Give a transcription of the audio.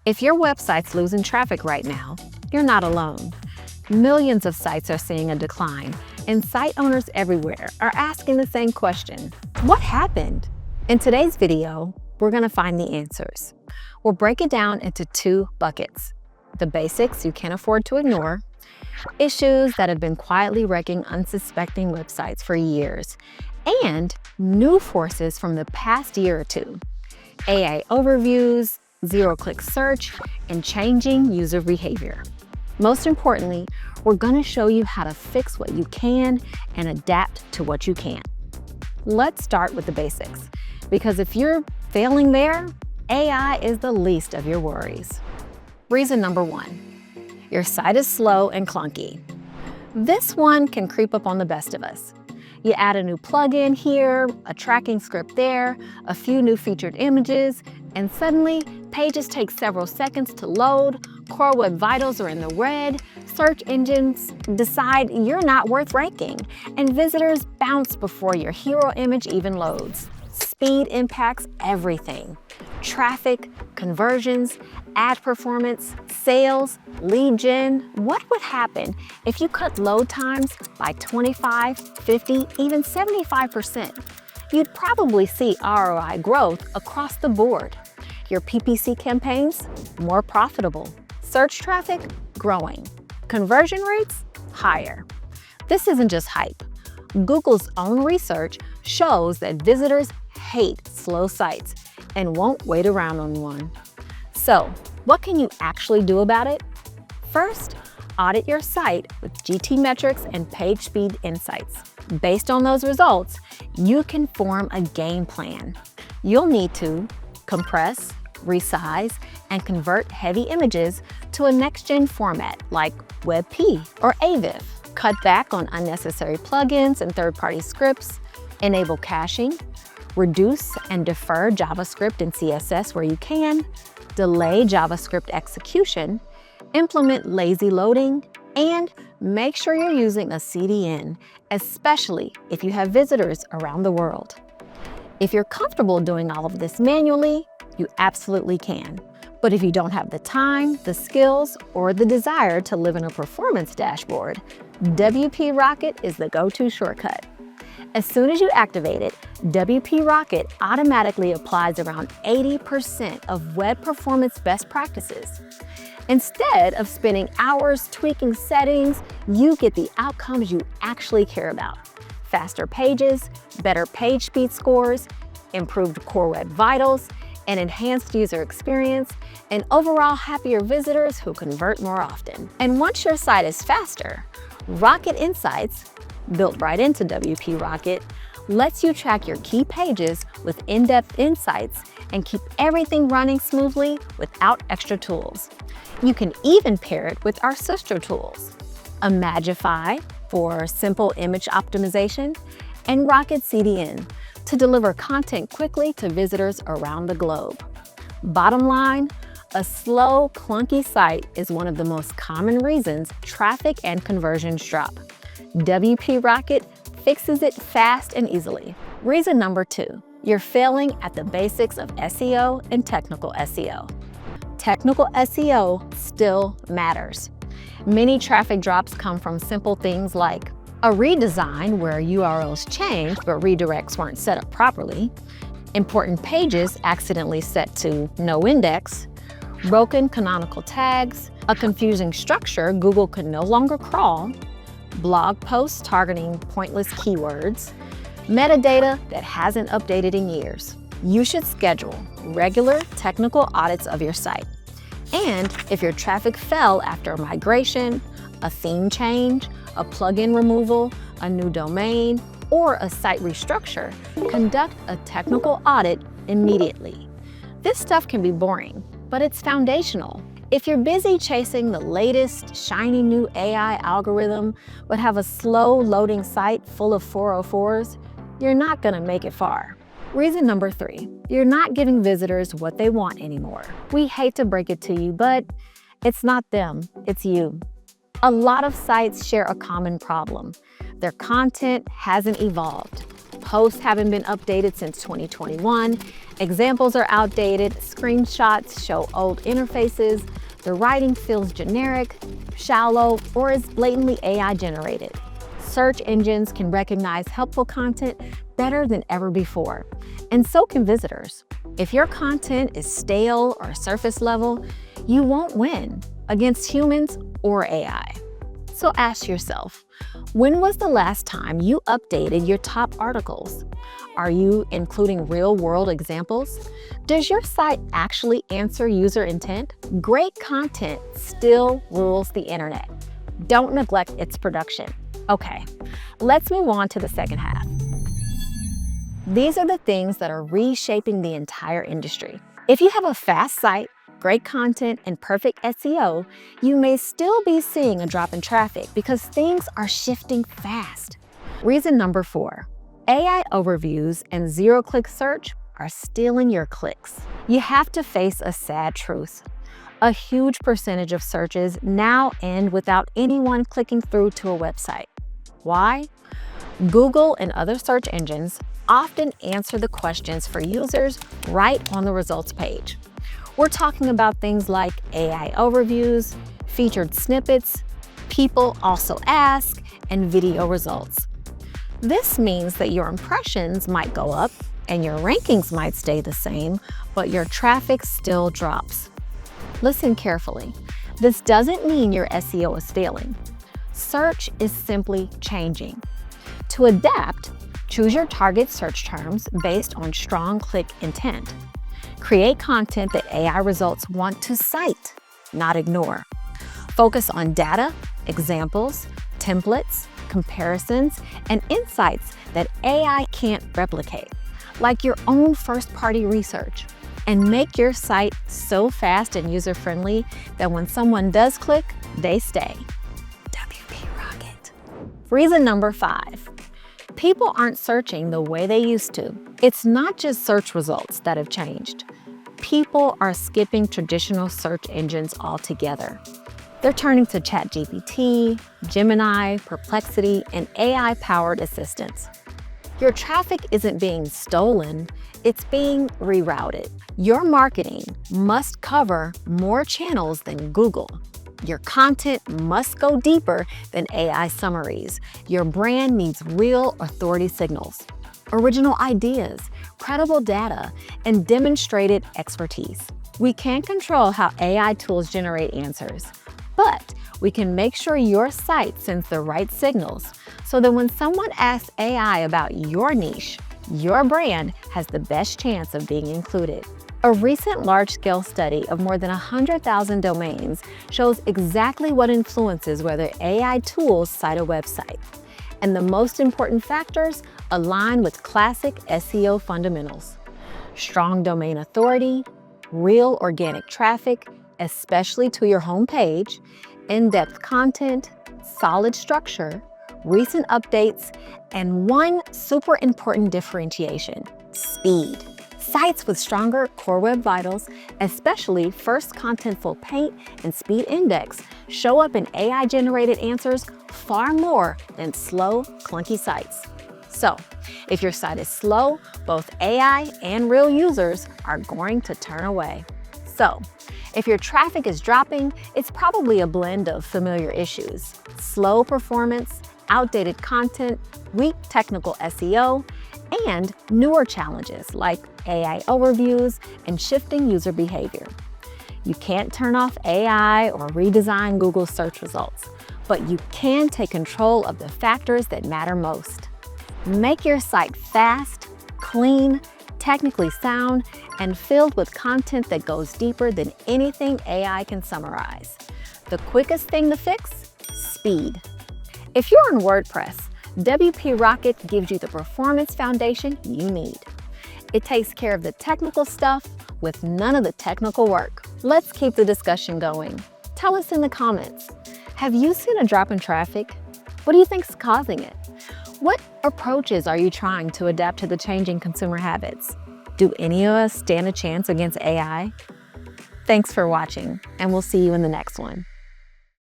If your website's losing traffic right now, you're not alone. Millions of sites are seeing a decline, and site owners everywhere are asking the same question: what happened? In today's video, we're going to find the answers. We'll break it down into two buckets: the basics you can't afford to ignore, issues that have been quietly wrecking unsuspecting websites for years, and new forces from the past year or two: AI overviews, zero-click search, and changing user behavior. Most importantly, we're going to show you how to fix what you can and adapt to what you can't. Let's start with the basics, because if you're failing there, AI is the least of your worries. Reason number one: your site is slow and clunky. This one can creep up on the best of us. You add a new plugin here, a tracking script there, a few new featured images, and suddenly pages take several seconds to load, core web vitals are in the red, search engines decide you're not worth ranking, and visitors bounce before your hero image even loads. Speed impacts everything: traffic, conversions, ad performance, sales, lead gen. What would happen if you cut load times by 25, 50, even 75%? You'd probably see ROI growth across the board. Your PPC campaigns more profitable. Search traffic growing. Conversion rates higher. This isn't just hype. Google's own research shows that visitors hate slow sites and won't wait around on one. So, what can you actually do about it? First, audit your site with GTmetrix and page speed insights. Based on those results, you can form a game plan. You'll need to compress, resize, and convert heavy images to a next-gen format like WebP or AVIF. Cut back on unnecessary plugins and third-party scripts. Enable caching. Reduce and defer JavaScript and CSS where you can. Delay JavaScript execution. Implement lazy loading. And make sure you're using a CDN, especially if you have visitors around the world. If you're comfortable doing all of this manually, you absolutely can. But if you don't have the time, the skills, or the desire to live in a performance dashboard, WP Rocket is the go-to shortcut. As soon as you activate it, WP Rocket automatically applies around 80% of web performance best practices. Instead of spending hours tweaking settings, you get the outcomes you actually care about: faster pages, better page speed scores, improved core web vitals, an enhanced user experience, and overall happier visitors who convert more often. And once your site is faster, Rocket Insights, built right into WP Rocket, lets you track your key pages with in-depth insights and keep everything running smoothly without extra tools. You can even pair it with our sister tools: Imagify for simple image optimization, and Rocket CDN to deliver content quickly to visitors around the globe. Bottom line, a slow, clunky site is one of the most common reasons traffic and conversions drop. WP Rocket fixes it fast and easily. Reason number two: you're failing at the basics of SEO and technical SEO. Technical SEO still matters. Many traffic drops come from simple things like a redesign where URLs changed but redirects weren't set up properly, important pages accidentally set to no index, broken canonical tags, a confusing structure Google could no longer crawl, blog posts targeting pointless keywords, metadata that hasn't updated in years. You should schedule regular technical audits of your site. And if your traffic fell after a migration, a theme change, a plugin removal, a new domain, or a site restructure, conduct a technical audit immediately. This stuff can be boring, but it's foundational. If you're busy chasing the latest shiny new AI algorithm but have a slow loading site full of 404s, you're not gonna make it far. Reason number three: you're not giving visitors what they want anymore. We hate to break it to you, but it's not them, it's you. A lot of sites share a common problem: their content hasn't evolved. Posts haven't been updated since 2021. Examples are outdated. Screenshots show old interfaces. The writing feels generic, shallow, or is blatantly AI generated. Search engines can recognize helpful content better than ever before, and so can visitors. If your content is stale or surface level, you won't win against humans or AI. So ask yourself, when was the last time you updated your top articles? Are you including real-world examples? Does your site actually answer user intent? Great content still rules the internet. Don't neglect its production. Okay, let's move on to the second half. These are the things that are reshaping the entire industry. If you have a fast site, great content, and perfect SEO, you may still be seeing a drop in traffic because things are shifting fast. Reason number 4, AI overviews and zero-click search are stealing your clicks. You have to face a sad truth. A huge percentage of searches now end without anyone clicking through to a website. Why? Google and other search engines often answer the questions for users right on the results page. We're talking about things like AI overviews, featured snippets, people also ask, and video results. This means that your impressions might go up and your rankings might stay the same, but your traffic still drops. Listen carefully. This doesn't mean your SEO is failing. Search is simply changing. To adapt, choose your target search terms based on strong click intent. Create content that AI results want to cite, not ignore. Focus on data, examples, templates, comparisons, and insights that AI can't replicate, like your own first-party research. And make your site so fast and user-friendly that when someone does click, they stay. WP Rocket. Reason number 5. People aren't searching the way they used to. It's not just search results that have changed. People are skipping traditional search engines altogether. They're turning to ChatGPT, Gemini, Perplexity, and AI-powered assistants. Your traffic isn't being stolen, it's being rerouted. Your marketing must cover more channels than Google. Your content must go deeper than AI summaries. Your brand needs real authority signals, original ideas, credible data, and demonstrated expertise. We can't control how AI tools generate answers, but we can make sure your site sends the right signals so that when someone asks AI about your niche, your brand has the best chance of being included. A recent large-scale study of more than 100,000 domains shows exactly what influences whether AI tools cite a website. And the most important factors align with classic SEO fundamentals: strong domain authority, real organic traffic, especially to your homepage, in-depth content, solid structure, recent updates, and one super important differentiation: speed. Sites with stronger core web vitals, especially first contentful paint and speed index, show up in AI-generated answers far more than slow, clunky sites. So, if your site is slow, both AI and real users are going to turn away. So, if your traffic is dropping, it's probably a blend of familiar issues: slow performance, outdated content, weak technical SEO, and newer challenges like AI overviews and shifting user behavior. You can't turn off AI or redesign Google search results, but you can take control of the factors that matter most. Make your site fast, clean, technically sound, and filled with content that goes deeper than anything AI can summarize. The quickest thing to fix? Speed. If you're on WordPress, WP Rocket gives you the performance foundation you need. It takes care of the technical stuff with none of the technical work. Let's keep the discussion going. Tell us in the comments, have you seen a drop in traffic? What do you think is causing it? What approaches are you trying to adapt to the changing consumer habits? Do any of us stand a chance against AI? Thanks for watching, and we'll see you in the next one.